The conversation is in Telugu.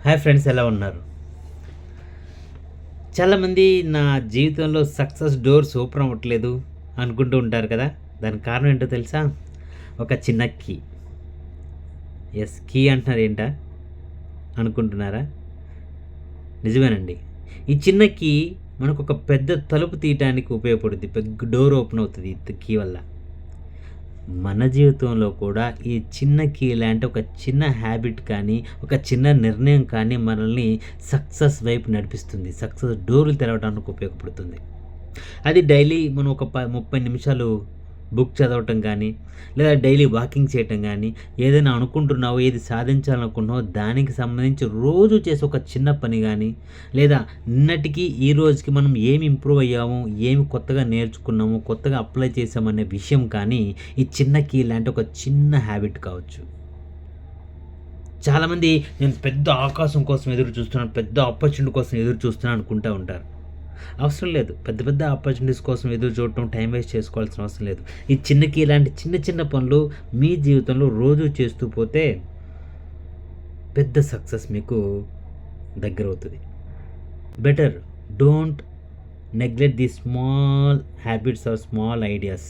హాయ్ ఫ్రెండ్స్, ఎలా ఉన్నారు? చాలామంది నా జీవితంలో సక్సెస్ డోర్స్ ఓపెన్ అవ్వట్లేదు అనుకుంటూ ఉంటారు కదా! దానికి కారణం ఏంటో తెలుసా? ఒక చిన్న కీ. యెస్, కీ అంటున్నారు ఏంటా అనుకుంటున్నారా? నిజమేనండి. ఈ చిన్న కీ మనకొక పెద్ద తలుపు తీయటానికి ఉపయోగపడుద్ది. పెద్ద డోర్ ఓపెన్ అవుతది ఈ కీ వల్ల. మన జీవితంలో కూడా ఈ చిన్న కీ లాంటి ఒక చిన్న హ్యాబిట్ కానీ, ఒక చిన్న నిర్ణయం కానీ మనల్ని సక్సెస్ వైపు నడిపిస్తుంది. సక్సెస్ డోర్‌లు తెరవడానికి ఉపయోగపడుతుంది. అది డైలీ మనం ఒక 30 నిమిషాలు బుక్ చదవటం గానీ, లేదా డైలీ వాకింగ్ చేయటం గానీ, ఏదైనా అనుకుంటున్నావో, ఏది సాధించాలనుకుంటున్నావో దానికి సంబంధించి రోజు చేసే ఒక చిన్న పని గానీ, లేదా నిన్నటికి ఈ రోజుకి మనం ఏమి ఇంప్రూవ్ అయ్యాము, ఏమి కొత్తగా నేర్చుకున్నాము, కొత్తగా అప్లై చేశామనే విషయం కానీ, ఈ చిన్న కీ లాంటి ఒక చిన్న హ్యాబిట్ కావచ్చు. చాలామంది నేను పెద్ద ఆకాశం కోసం ఎదురు చూస్తున్నాను, పెద్ద ఆపర్చునిటీ కోసం ఎదురు చూస్తున్నాను అనుకుంటా ఉంటారు. అవసరం లేదు. పెద్ద పెద్ద ఆపర్చునిటీస్ కోసం ఎదురు చూడటం, టైం వేస్ట్ చేసుకోవాల్సిన అవసరం లేదు. ఈ చిన్నకి ఇలాంటి చిన్న చిన్న పనులు మీ జీవితంలో రోజు చేస్తూ పోతే పెద్ద సక్సెస్ మీకు దగ్గరవుతది. Better don't neglect the small habits or small ideas.